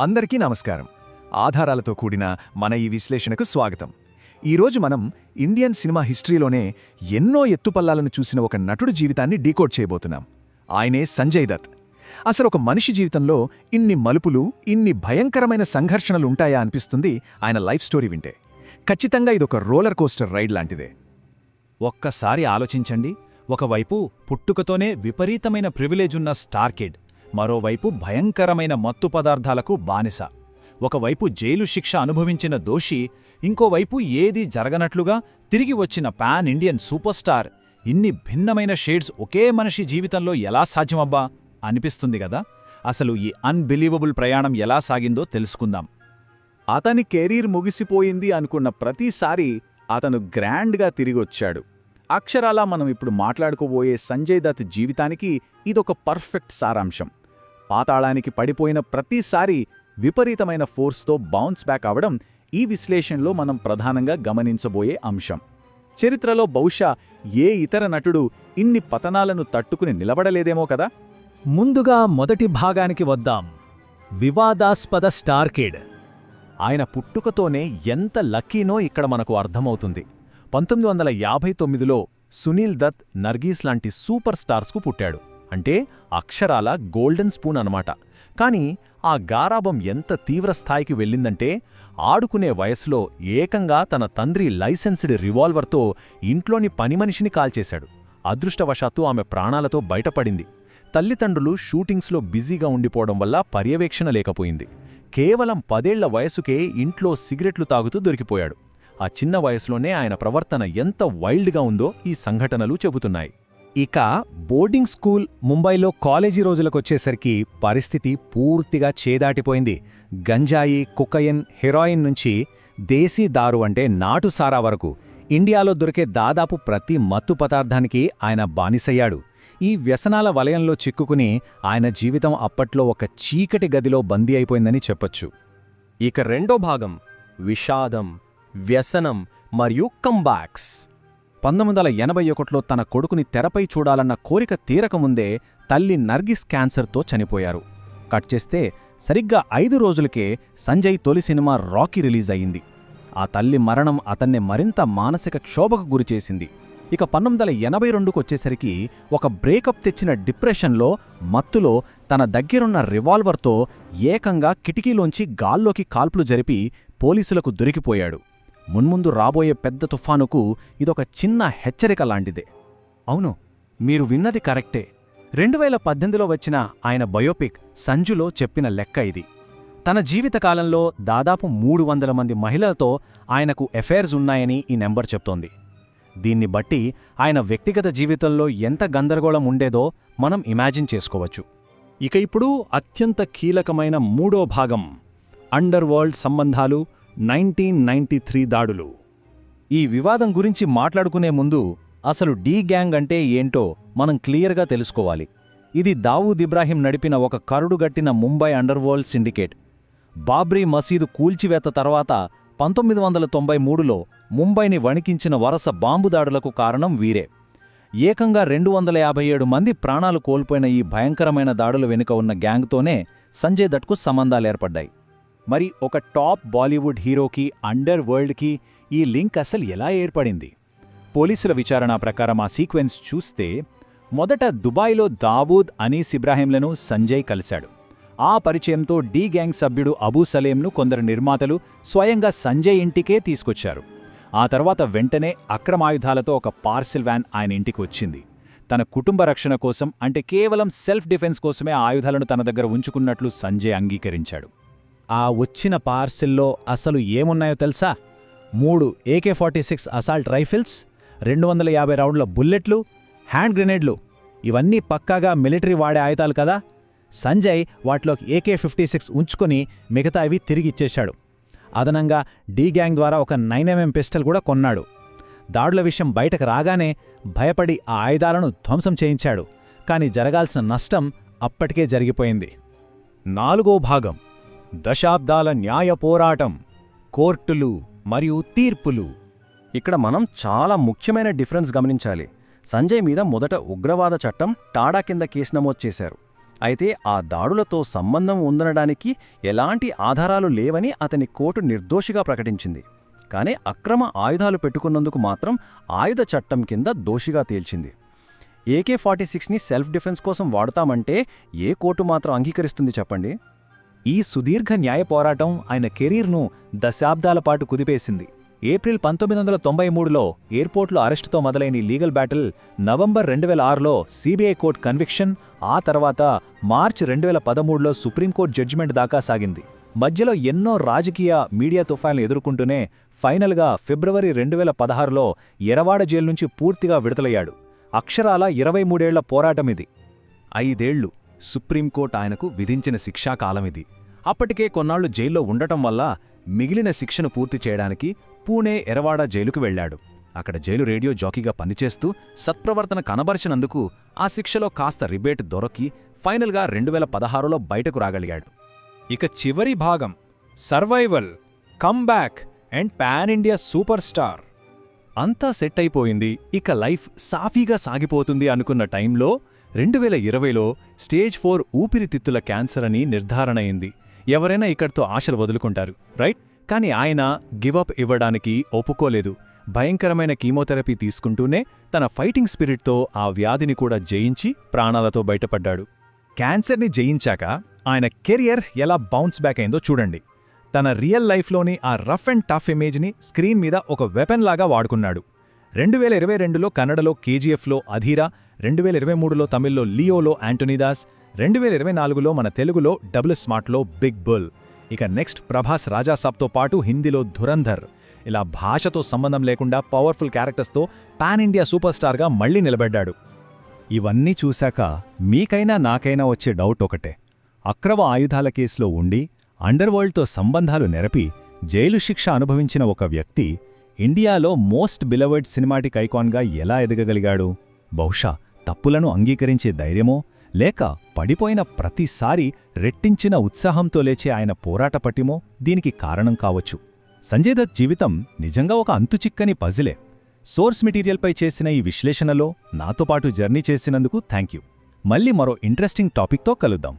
అందరికీ నమస్కారం. ఆధారాలతో కూడిన మన ఈ విశ్లేషణకు స్వాగతం. ఈరోజు మనం ఇండియన్ సినిమా హిస్టరీలోనే ఎన్నో ఎత్తుపల్లాలను చూసిన ఒక నటుడి జీవితాన్ని డీకోడ్ చేయబోతున్నాం. ఆయనే సంజయ్ దత్. అసలు ఒక మనిషి జీవితంలో ఇన్ని మలుపులు, ఇన్ని భయంకరమైన సంఘర్షణలుంటాయా అనిపిస్తుంది ఆయన లైఫ్ స్టోరీ వింటే. ఖచ్చితంగా ఇదొక రోలర్ కోస్టర్ రైడ్ లాంటిదే. ఒక్కసారి ఆలోచించండి. ఒకవైపు పుట్టుకతోనే విపరీతమైన ప్రివిలేజున్న స్టార్ కిడ్, మరోవైపు భయంకరమైన మత్తు పదార్థాలకు బానిస. ఒకవైపు జైలు శిక్ష అనుభవించిన దోషి, ఇంకోవైపు ఏదీ జరగనట్లుగా తిరిగి వచ్చిన పాన్ ఇండియన్ సూపర్ స్టార్. ఇన్ని భిన్నమైన షేడ్స్ ఒకే మనిషి జీవితంలో ఎలా సాధ్యమబ్బా అనిపిస్తుంది గదా. అసలు ఈ అన్బిలీవబుల్ ప్రయాణం ఎలా సాగిందో తెలుసుకుందాం. అతని కెరీర్ ముగిసిపోయింది అనుకున్న ప్రతిసారి అతను గ్రాండ్గా తిరిగొచ్చాడు. అక్షరాలా మనం ఇప్పుడు మాట్లాడుకోబోయే సంజయ్ దత్ జీవితానికి ఇదొక పర్ఫెక్ట్ సారాంశం. పాతాళానికి పడిపోయిన ప్రతిసారి విపరీతమైన ఫోర్స్తో బౌన్స్ బ్యాక్ అవడం ఈ విశ్లేషణలో మనం ప్రధానంగా గమనించబోయే అంశం. చరిత్రలో బహుశా ఏ ఇతర నటుడు ఇన్ని పతనాలను తట్టుకుని నిలబడలేదేమో కదా. ముందుగా మొదటి భాగానికి వద్దాం. వివాదాస్పద స్టార్ కిడ్. ఆయన పుట్టుకతోనే ఎంత లక్కీనో ఇక్కడ మనకు అర్థమవుతుంది. 1959లో సునీల్ దత్, నర్గీస్ లాంటి సూపర్ స్టార్స్కు పుట్టాడు. అంటే అక్షరాల గోల్డెన్ స్పూన్ అనమాట. కాని ఆ గారాబం ఎంత తీవ్రస్థాయికి వెళ్ళిందంటే, ఆడుకునే వయసులో ఏకంగా తన తండ్రి లైసెన్స్డ్ రివాల్వర్తో ఇంట్లోని పనిమనిషిని కాల్చేశాడు. అదృష్టవశాత్తు ఆమె ప్రాణాలతో బయటపడింది. తల్లిదండ్రులు షూటింగ్స్లో బిజీగా ఉండిపోవడం వల్ల పర్యవేక్షణ లేకపోయింది. కేవలం 10 ఏళ్ల వయసుకే ఇంట్లో సిగరెట్లు తాగుతూ దొరికిపోయాడు. ఆ చిన్న వయసులోనే ఆయన ప్రవర్తన ఎంత వైల్డ్గా ఉందో ఈ సంఘటనలు చెబుతున్నాయి. ఇక బోర్డింగ్ స్కూల్, ముంబైలో కాలేజీ రోజులకొచ్చేసరికి పరిస్థితి పూర్తిగా చేదాటిపోయింది. గంజాయి, కొకయిన్, హెరాయిన్ నుంచి దేశీ దారు అంటే నాటుసారా వరకు ఇండియాలో దొరికే దాదాపు ప్రతి మత్తు పదార్థానికి ఆయన బానిసయ్యాడు. ఈ వ్యసనాల వలయంలో చిక్కుకుని ఆయన జీవితం అప్పట్లో ఒక చీకటి గదిలో బందీ అయిపోయిందని చెప్పొచ్చు. ఇక రెండో భాగం విషాదం, వ్యసనం మరియు కంబ్యాక్స్. 1981లో తన కొడుకుని తెరపై చూడాలన్న కోరిక తీరకముందే తల్లి నర్గిస్ క్యాన్సర్తో చనిపోయారు. కట్ చేస్తే సరిగ్గా 5 రోజులకే సంజయ్ తొలి సినిమా రాకీ రిలీజ్ అయింది. ఆ తల్లి మరణం అతన్ని మరింత మానసిక క్షోభకు గురిచేసింది. ఇక 1982కొచ్చేసరికి ఒక బ్రేకప్ తెచ్చిన డిప్రెషన్లో, మత్తులో తన దగ్గరున్న రివాల్వర్తో ఏకంగా కిటికీలోంచి గాల్లోకి కాల్పులు జరిపి పోలీసులకు దొరికిపోయాడు. మున్ముందు రాబోయే పెద్ద తుఫానుకు ఇదొక చిన్న హెచ్చరిక లాంటిదే. అవును, మీరు విన్నది కరెక్టే. 2018లో వచ్చిన ఆయన బయోపిక్ సంజులో చెప్పిన లెక్క ఇది. తన జీవితకాలంలో దాదాపు 300 మంది మహిళలతో ఆయనకు ఎఫైర్స్ ఉన్నాయని ఈ నెంబర్ చెప్తోంది. దీన్ని బట్టి ఆయన వ్యక్తిగత జీవితంలో ఎంత గందరగోళం ఉండేదో మనం ఇమాజిన్ చేసుకోవచ్చు. ఇక ఇప్పుడు అత్యంత కీలకమైన మూడో భాగం, అండర్ వరల్డ్ సంబంధాలు, 1993 దాడులు. ఈ వివాదం గురించి మాట్లాడుకునే ముందు అసలు డి గ్యాంగ్ అంటే ఏంటో మనం క్లియర్గా తెలుసుకోవాలి. ఇది దావూద్ ఇబ్రాహీం నడిపిన ఒక కరుడుగట్టిన ముంబై అండర్వరల్డ్ సిండికేట్. బాబ్రీ మసీదు కూల్చివేత తర్వాత 1993లో ముంబైని వణికించిన వరుస బాంబు దాడులకు కారణం వీరే. ఏకంగా 257 మంది ప్రాణాలు కోల్పోయిన ఈ భయంకరమైన దాడుల వెనుక ఉన్న గ్యాంగ్తోనే సంజయ్ దత్కు సంబంధాలేర్పడ్డాయి. మరి ఒక టాప్ బాలీవుడ్ హీరోకి, అండర్ వరల్డ్కి ఈ లింక్ అసలు ఎలా ఏర్పడింది? పోలీసుల విచారణ ప్రకారం ఆ సీక్వెన్స్ చూస్తే, మొదట దుబాయ్లో దావూద్, అనీస్ ఇబ్రాహీంలను సంజయ్ కలిశాడు. ఆ పరిచయంతో డి గ్యాంగ్ సభ్యుడు అబూ సలేంను కొందరు నిర్మాతలు స్వయంగా సంజయ్ ఇంటికే తీసుకొచ్చారు. ఆ తర్వాత వెంటనే అక్రమాయుధాలతో ఒక పార్సిల్ వ్యాన్ ఆయన ఇంటికి వచ్చింది. తన కుటుంబ రక్షణ కోసం, అంటే కేవలం సెల్ఫ్ డిఫెన్స్ కోసమే ఆ ఆయుధాలను తన దగ్గర ఉంచుకున్నట్లు సంజయ్ అంగీకరించాడు. ఆ వచ్చిన పార్సిల్లో అసలు ఏమున్నాయో తెలుసా? 3 AK-46 అసాల్ట్ రైఫిల్స్, 250 రౌండ్ల బుల్లెట్లు, హ్యాండ్ గ్రెనేడ్లు. ఇవన్నీ పక్కాగా మిలిటరీ వాడే ఆయుధాలు కదా. సంజయ్ వాటిలోకి AK-56 ఉంచుకొని మిగతా అవి తిరిగిచ్చేశాడు. అదనంగా డి గ్యాంగ్ ద్వారా ఒక 9mm పిస్టల్ కూడా కొన్నాడు. దాడుల విషయం బయటకు రాగానే భయపడి ఆ ఆయుధాలను ధ్వంసం చేయించాడు. కాని జరగాల్సిన నష్టం అప్పటికే జరిగిపోయింది. నాలుగో భాగం, దశాబ్దాల న్యాయ పోరాటం, కోర్టులు మరియు తీర్పులు. ఇక్కడ మనం చాలా ముఖ్యమైన డిఫరెన్స్ గమనించాలి. సంజయ్ మీద మొదట ఉగ్రవాద చట్టం టాడా కింద కేసు నమోదు చేశారు. అయితే ఆ దాడులతో సంబంధం ఉందనడానికి ఎలాంటి ఆధారాలు లేవని అతని కోర్టు నిర్దోషిగా ప్రకటించింది. కానీ అక్రమ ఆయుధాలు పెట్టుకున్నందుకు మాత్రం ఆయుధ చట్టం కింద దోషిగా తేల్చింది. AK-46ని సెల్ఫ్ డిఫెన్స్ కోసం వాడతామంటే ఏ కోర్టు మాత్రం అంగీకరిస్తుంది చెప్పండి? ఈ సుదీర్ఘ న్యాయ పోరాటం ఆయన కెరీర్ను దశాబ్దాల పాటు కుదిపేసింది. ఏప్రిల్ 1993లో ఎయిర్పోర్ట్లో అరెస్టుతో మొదలైన ఈ లీగల్ బ్యాటిల్ నవంబర్ 2006లో సిబిఐ కోర్టు కన్విక్షన్, ఆ తర్వాత మార్చి 2013లో సుప్రీంకోర్టు జడ్జిమెంట్ దాకా సాగింది. మధ్యలో ఎన్నో రాజకీయ, మీడియా తుఫాన్లు ఎదుర్కొంటూనే ఫైనల్గా ఫిబ్రవరి 2016లో ఎరవాడ జైలు నుంచి పూర్తిగా విడుదలయ్యాడు. అక్షరాల 23 ఏళ్ల పోరాటమిది. 5 ఏళ్లు సుప్రీంకోర్టు ఆయనకు విధించిన శిక్షాకాలమిది. అప్పటికే కొన్నాళ్లు జైల్లో ఉండటం వల్ల మిగిలిన శిక్షను పూర్తి చేయడానికి పూణే ఎరవాడ జైలుకు వెళ్లాడు. అక్కడ జైలు రేడియో జాకీగా పనిచేస్తూ సత్ప్రవర్తన కనబరిచినందుకు ఆ శిక్షలో కాస్త రిబేట్ దొరకి ఫైనల్గా 2016లో బయటకు రాగలిగాడు. ఇక చివరి భాగం survival, comeback and pan India super star. అంతా సెట్ అయిపోయింది, ఇక లైఫ్ సాఫీగా సాగిపోతుంది అనుకున్న టైంలో 2020లో స్టేజ్ 4 ఊపిరితిత్తుల క్యాన్సర్ అని నిర్ధారణ అయింది. ఎవరైనా ఇక్కడితో ఆశలు వదులుకుంటారు, రైట్? కానీ ఆయన గివప్ ఇవ్వడానికి ఒప్పుకోలేదు. భయంకరమైన కీమోథెరపీ తీసుకుంటూనే తన ఫైటింగ్ స్పిరిట్తో ఆ వ్యాధిని కూడా జయించి ప్రాణాలతో బయటపడ్డాడు. క్యాన్సర్ని జయించాక ఆయన కెరియర్ ఎలా బౌన్స్ బ్యాక్ అయిందో చూడండి. తన రియల్ లైఫ్లోని ఆ రఫ్ అండ్ టఫ్ ఇమేజ్ని స్క్రీన్ మీద ఒక వెపన్ లాగా వాడుకున్నాడు. 2022లో కన్నడలో KGFలో అధీరా, 2023లో తమిళ్లో లియోలో యాంటోనీదాస్, 2024లో మన తెలుగులో డబుల్ స్మార్ట్లో బిగ్ బుల్. ఇక నెక్స్ట్ ప్రభాస్ రాజాసాబ్తో పాటు హిందీలో ధురంధర్. ఇలా భాషతో సంబంధం లేకుండా పవర్ఫుల్ క్యారెక్టర్స్తో పాన్ ఇండియా సూపర్ స్టార్గా మళ్లీ నిలబడ్డాడు. ఇవన్నీ చూశాక మీకైనా నాకైనా వచ్చే డౌట్ ఒకటే. అక్రమ ఆయుధాల కేసులో ఉండి అండర్వరల్డ్తో సంబంధాలు నెరపి జైలు శిక్ష అనుభవించిన ఒక వ్యక్తి ఇండియాలో మోస్ట్ బిలవర్డ్ సినిమాటిక్ ఐకాన్గా ఎలా ఎదగగలిగాడు? బహుశా తప్పులను అంగీకరించే ధైర్యమో, లేక పడిపోయిన ప్రతిసారి రెట్టించిన ఉత్సాహంతో లేచే ఆయన పోరాట పటిమో దీనికి కారణం కావచ్చు. సంజయ్ దత్ జీవితం నిజంగా ఒక అంతుచిక్కని పజిలే. సోర్స్ మెటీరియల్పై చేసిన ఈ విశ్లేషణలో నాతో పాటు జర్నీ చేసినందుకు థ్యాంక్యూ. మళ్ళీ మరో ఇంట్రెస్టింగ్ టాపిక్తో కలుద్దాం.